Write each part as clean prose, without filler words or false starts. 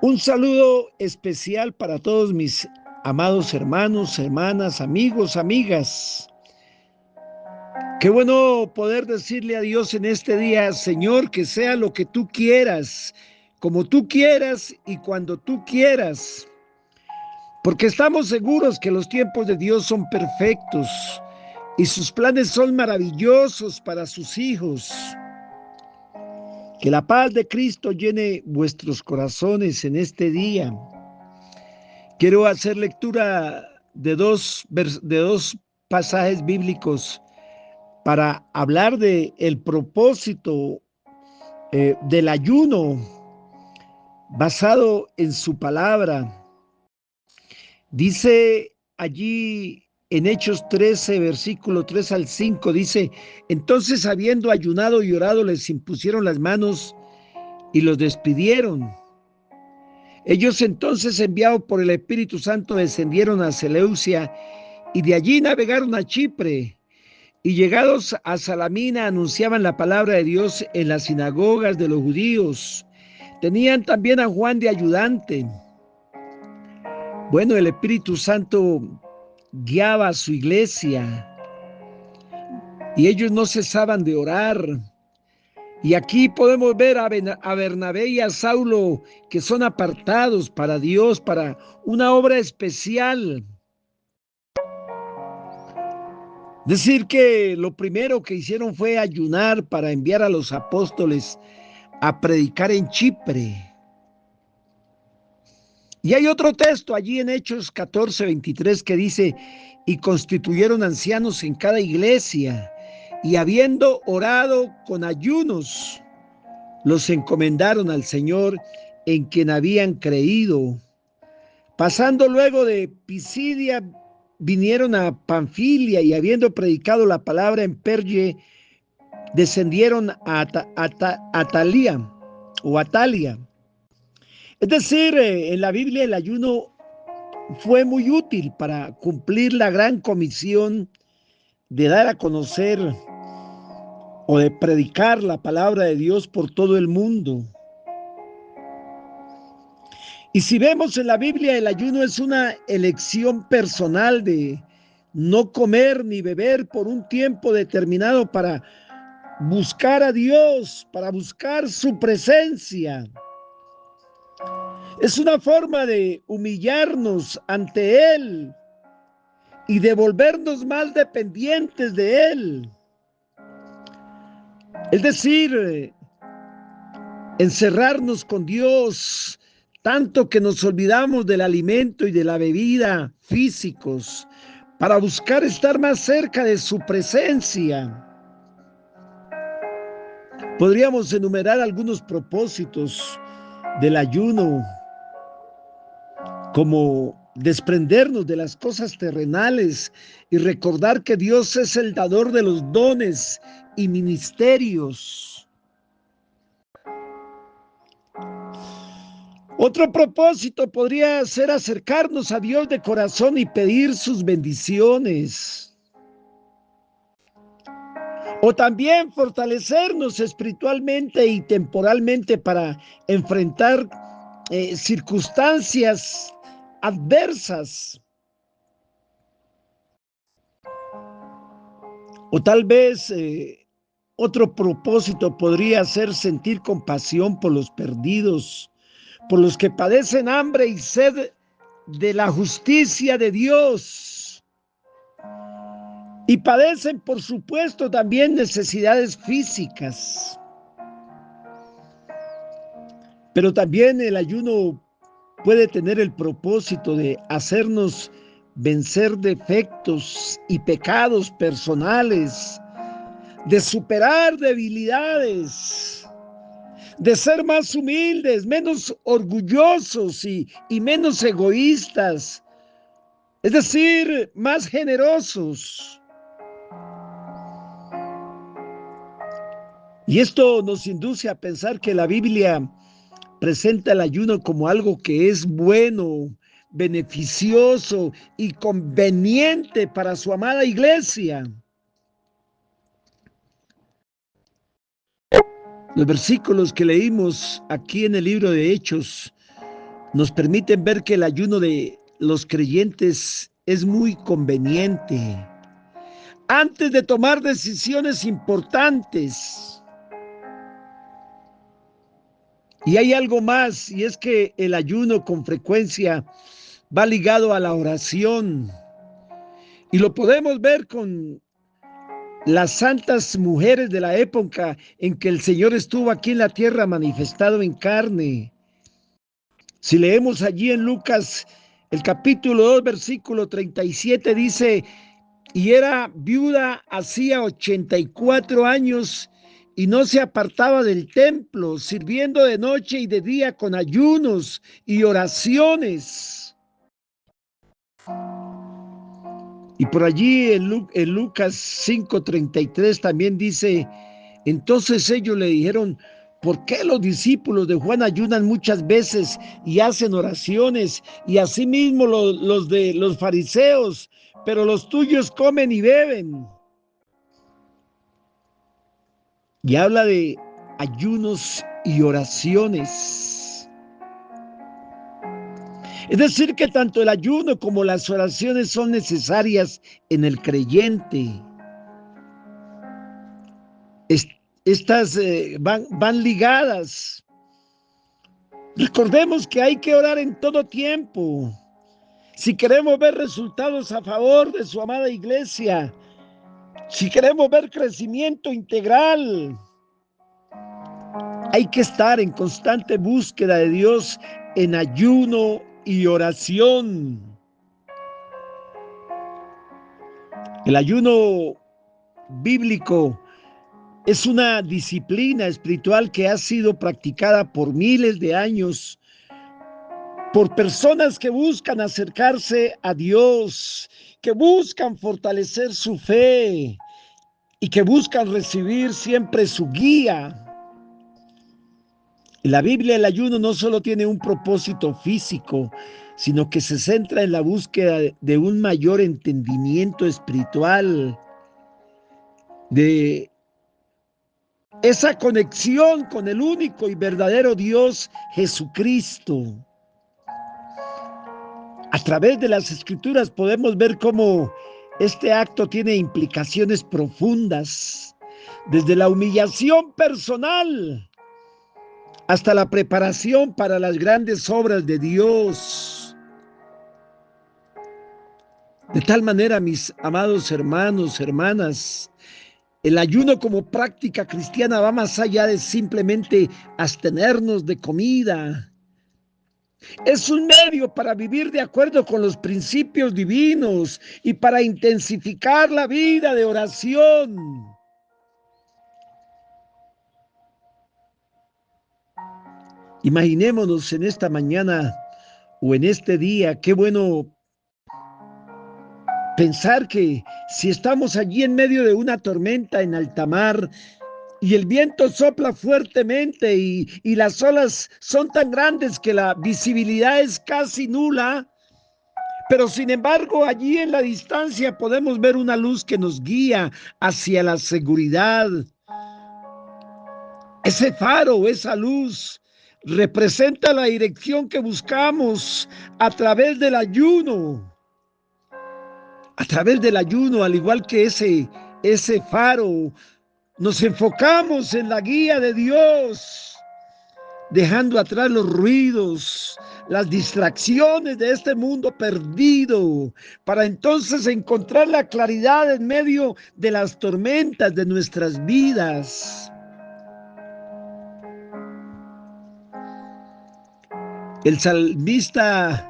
Un saludo especial para todos mis amados hermanos, hermanas, amigos, amigas. Qué bueno poder decirle a Dios en este día: Señor, que sea lo que tú quieras, como tú quieras y cuando tú quieras. Porque estamos seguros que los tiempos de Dios son perfectos y sus planes son maravillosos para sus hijos. Que la paz de Cristo llene vuestros corazones en este día. Quiero hacer lectura de dos pasajes bíblicos para hablar de el propósito del ayuno basado en su palabra. Dice allí en Hechos 13, versículo 3 al 5, dice: entonces, habiendo ayunado y orado, les impusieron las manos y los despidieron. Ellos entonces, enviados por el Espíritu Santo, descendieron a Seleucia y de allí navegaron a Chipre. Y llegados a Salamina, anunciaban la palabra de Dios en las sinagogas de los judíos. Tenían también a Juan de ayudante. Bueno, el Espíritu Santo guiaba a su iglesia y ellos no cesaban de orar. Y aquí podemos ver a Bernabé y a Saulo, que son apartados para Dios, para una obra especial. Decir que lo primero que hicieron fue ayunar para enviar a los apóstoles a predicar en Chipre. Y hay otro texto allí en Hechos 14, 23 que dice: y constituyeron ancianos en cada iglesia, y habiendo orado con ayunos, los encomendaron al Señor en quien habían creído. Pasando luego de Pisidia, vinieron a Panfilia, y habiendo predicado la palabra en Perge, descendieron a Atalia. Es decir, en la Biblia el ayuno fue muy útil para cumplir la gran comisión de dar a conocer o de predicar la palabra de Dios por todo el mundo. Y si vemos en la Biblia, el ayuno es una elección personal de no comer ni beber por un tiempo determinado para buscar a Dios, para buscar su presencia. Es una forma de humillarnos ante Él y de volvernos más dependientes de Él. Es decir, encerrarnos con Dios, tanto que nos olvidamos del alimento y de la bebida físicos, para buscar estar más cerca de su presencia. Podríamos enumerar algunos propósitos del ayuno, como desprendernos de las cosas terrenales y recordar que Dios es el dador de los dones y ministerios. Otro propósito podría ser acercarnos a Dios de corazón y pedir sus bendiciones. O también fortalecernos espiritualmente y temporalmente para enfrentar circunstancias adversas. O tal vez otro propósito podría ser sentir compasión por los perdidos, por los que padecen hambre y sed de la justicia de Dios. Y padecen, por supuesto, también necesidades físicas. Pero también el ayuno puede tener el propósito de hacernos vencer defectos y pecados personales, de superar debilidades, de ser más humildes, menos orgullosos y menos egoístas, es decir, más generosos. Y esto nos induce a pensar que la Biblia presenta el ayuno como algo que es bueno, beneficioso y conveniente para su amada iglesia. Los versículos que leímos aquí en el libro de Hechos nos permiten ver que el ayuno de los creyentes es muy conveniente antes de tomar decisiones importantes. Y hay algo más, y es que el ayuno con frecuencia va ligado a la oración. Y lo podemos ver con las santas mujeres de la época en que el Señor estuvo aquí en la tierra manifestado en carne. Si leemos allí en Lucas, el capítulo 2, versículo 37, dice: y era viuda hacía 84 años y no se apartaba del templo, sirviendo de noche y de día con ayunos y oraciones. Y por allí en Lucas 5:33 también dice: entonces ellos le dijeron: ¿por qué los discípulos de Juan ayunan muchas veces y hacen oraciones, y asimismo los de los fariseos, pero los tuyos comen y beben? Y habla de ayunos y oraciones. Es decir, que tanto el ayuno como las oraciones son necesarias en el creyente. Estas van ligadas. Recordemos que hay que orar en todo tiempo. Si queremos ver resultados a favor de su amada iglesia, si queremos ver crecimiento integral, hay que estar en constante búsqueda de Dios en ayuno y oración. El ayuno bíblico es una disciplina espiritual que ha sido practicada por miles de años por personas que buscan acercarse a Dios, que buscan fortalecer su fe y que buscan recibir siempre su guía. En la Biblia, el ayuno no solo tiene un propósito físico, sino que se centra en la búsqueda de un mayor entendimiento espiritual, de esa conexión con el único y verdadero Dios, Jesucristo. A través de las Escrituras podemos ver cómo este acto tiene implicaciones profundas, desde la humillación personal hasta la preparación para las grandes obras de Dios. De tal manera, mis amados hermanos, hermanas, el ayuno como práctica cristiana va más allá de simplemente abstenernos de comida. Es un medio para vivir de acuerdo con los principios divinos y para intensificar la vida de oración. Imaginémonos en esta mañana o en este día, qué bueno pensar que si estamos allí en medio de una tormenta en alta mar y el viento sopla fuertemente y las olas son tan grandes que la visibilidad es casi nula, pero sin embargo allí en la distancia podemos ver una luz que nos guía hacia la seguridad. Ese faro, esa luz, representa la dirección que buscamos a través del ayuno. A través del ayuno, al igual que ese faro, nos enfocamos en la guía de Dios, dejando atrás los ruidos, las distracciones de este mundo perdido, para entonces encontrar la claridad en medio de las tormentas de nuestras vidas. El salmista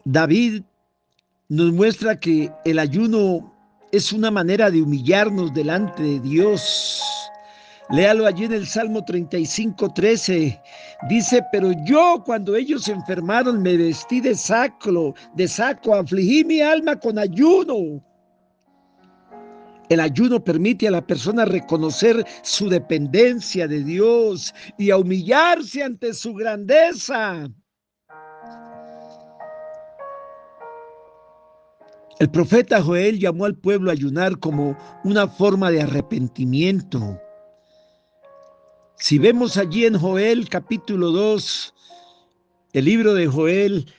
David nos muestra que el ayuno es una manera de humillarnos delante de Dios. Léalo allí en el Salmo 35:13. Dice: pero yo, cuando ellos se enfermaron, me vestí de saco, afligí mi alma con ayuno. El ayuno permite a la persona reconocer su dependencia de Dios y a humillarse ante su grandeza. El profeta Joel llamó al pueblo a ayunar como una forma de arrepentimiento. Si vemos allí en Joel capítulo 2, El libro de Joel,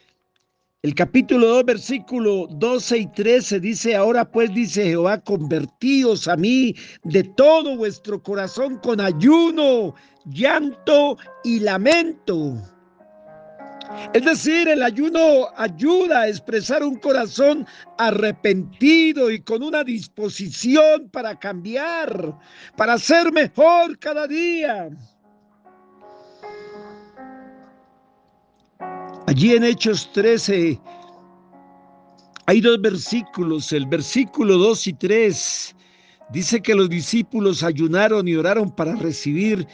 el capítulo 2, versículo 12 y 13 dice: ahora pues, dice Jehová, convertíos a mí de todo vuestro corazón con ayuno, llanto y lamento. Es decir, el ayuno ayuda a expresar un corazón arrepentido y con una disposición para cambiar, para ser mejor cada día. Allí en Hechos 13 hay dos versículos, el versículo 2 y 3. Dice que los discípulos ayunaron y oraron para recibir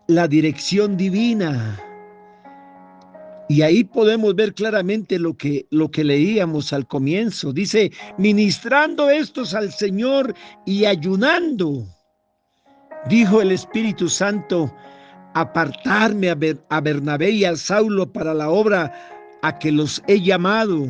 la dirección divina. Y ahí podemos ver claramente lo que leíamos al comienzo. Dice: ministrando estos al Señor y ayunando, dijo el Espíritu Santo: apartarme a Bernabé y a Saulo para la obra a que los he llamado.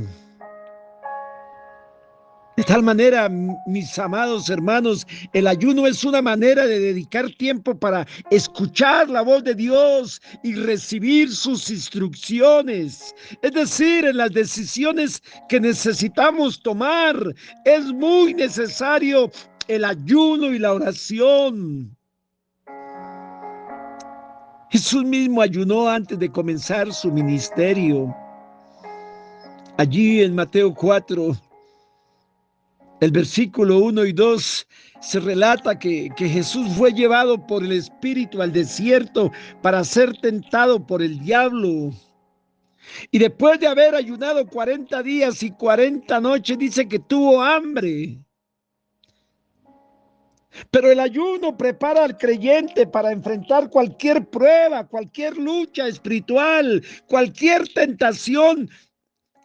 De tal manera, mis amados hermanos, el ayuno es una manera de dedicar tiempo para escuchar la voz de Dios y recibir sus instrucciones. Es decir, en las decisiones que necesitamos tomar, es muy necesario el ayuno y la oración. Jesús mismo ayunó antes de comenzar su ministerio. Allí en Mateo 4, el versículo 1 y 2 se relata que Jesús fue llevado por el Espíritu al desierto para ser tentado por el diablo. Y después de haber ayunado 40 días y 40 noches, dice que tuvo hambre. Pero el ayuno prepara al creyente para enfrentar cualquier prueba, cualquier lucha espiritual, cualquier tentación,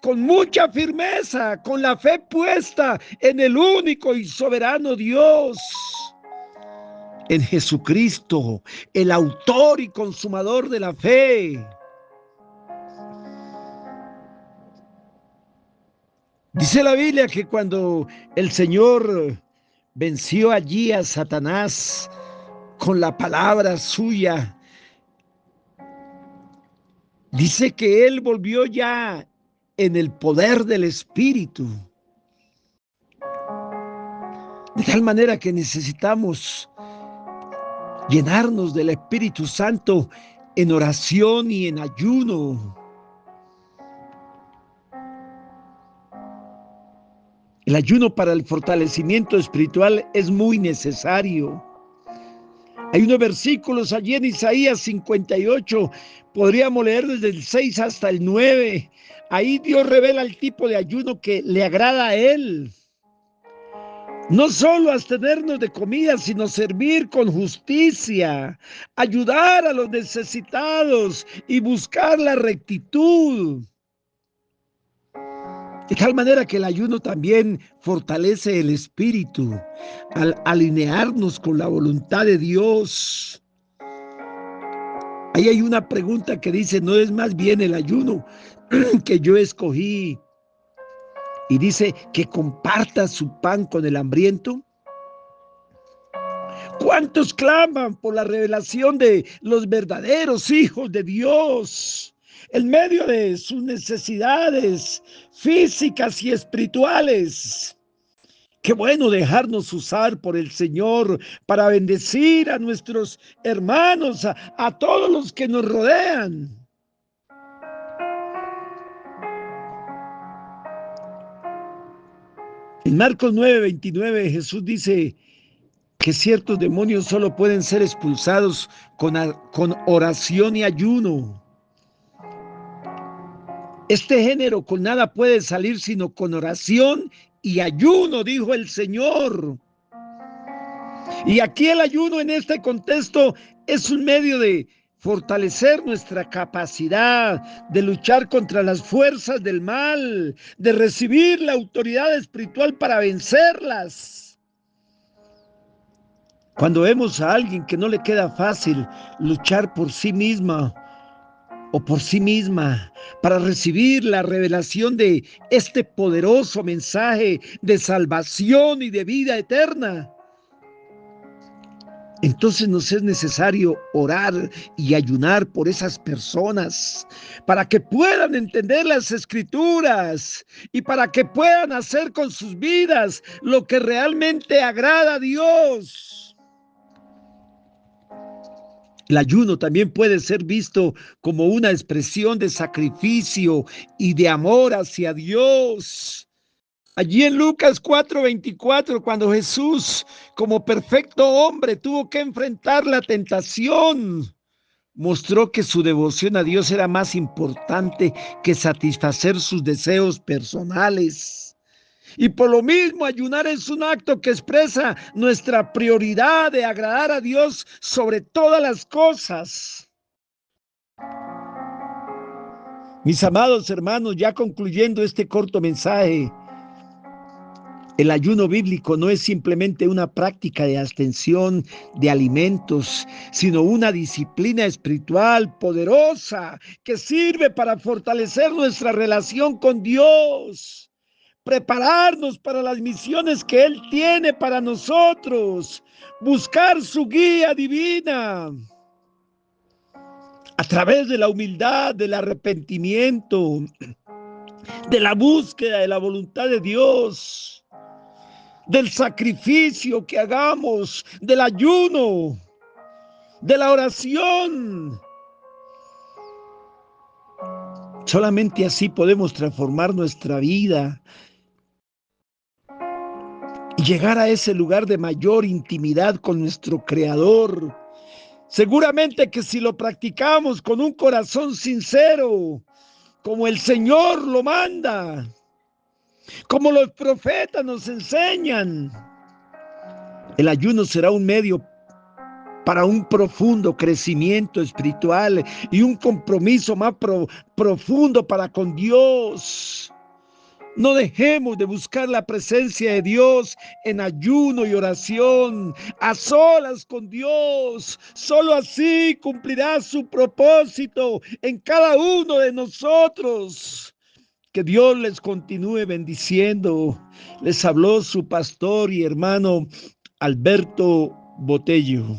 con mucha firmeza, con la fe puesta en el único y soberano Dios, en Jesucristo, el autor y consumador de la fe. Dice la Biblia que cuando el Señor venció allí a Satanás con la palabra suya, dice que él volvió ya en el poder del Espíritu. De tal manera que necesitamos llenarnos del Espíritu Santo en oración y en ayuno. El ayuno para el fortalecimiento espiritual es muy necesario. Hay unos versículos allí en Isaías 58, podríamos leer desde el 6 hasta el 9. Ahí Dios revela el tipo de ayuno que le agrada a Él. No solo abstenernos de comida, sino servir con justicia, ayudar a los necesitados y buscar la rectitud. De tal manera que el ayuno también fortalece el espíritu al alinearnos con la voluntad de Dios. Ahí hay una pregunta que dice: ¿no es más bien el ayuno que yo escogí? Y dice: que comparta su pan con el hambriento. ¿Cuántos claman por la revelación de los verdaderos hijos de Dios en medio de sus necesidades físicas y espirituales? Qué bueno dejarnos usar por el Señor para bendecir a nuestros hermanos, a todos los que nos rodean. En Marcos 9:29 Jesús dice que ciertos demonios solo pueden ser expulsados con oración y ayuno. Este género con nada puede salir sino con oración y ayuno, dijo el Señor. Y aquí el ayuno en este contexto es un medio de fortalecer nuestra capacidad de luchar contra las fuerzas del mal, de recibir la autoridad espiritual para vencerlas. Cuando vemos a alguien que no le queda fácil luchar por sí misma o por sí misma para recibir la revelación de este poderoso mensaje de salvación y de vida eterna, Entonces nos es necesario orar y ayunar por esas personas para que puedan entender las escrituras y para que puedan hacer con sus vidas lo que realmente agrada a Dios. El ayuno también puede ser visto como una expresión de sacrificio y de amor hacia Dios. Allí en Lucas 4:24, cuando Jesús, como perfecto hombre, tuvo que enfrentar la tentación, mostró que su devoción a Dios era más importante que satisfacer sus deseos personales. Y por lo mismo, ayunar es un acto que expresa nuestra prioridad de agradar a Dios sobre todas las cosas. Mis amados hermanos, ya concluyendo este corto mensaje, el ayuno bíblico no es simplemente una práctica de abstención de alimentos, sino una disciplina espiritual poderosa que sirve para fortalecer nuestra relación con Dios, prepararnos para las misiones que Él tiene para nosotros, buscar su guía divina a través de la humildad, del arrepentimiento, de la búsqueda de la voluntad de Dios, del sacrificio que hagamos, del ayuno, de la oración. Solamente así podemos transformar nuestra vida y llegar a ese lugar de mayor intimidad con nuestro Creador. Seguramente que si lo practicamos con un corazón sincero, como el Señor lo manda, como los profetas nos enseñan, el ayuno será un medio para un profundo crecimiento espiritual y un compromiso más profundo para con Dios. No dejemos de buscar la presencia de Dios en ayuno y oración, a solas con Dios. Solo así cumplirá su propósito en cada uno de nosotros. Que Dios les continúe bendiciendo. Les habló su pastor y hermano Alberto Botello.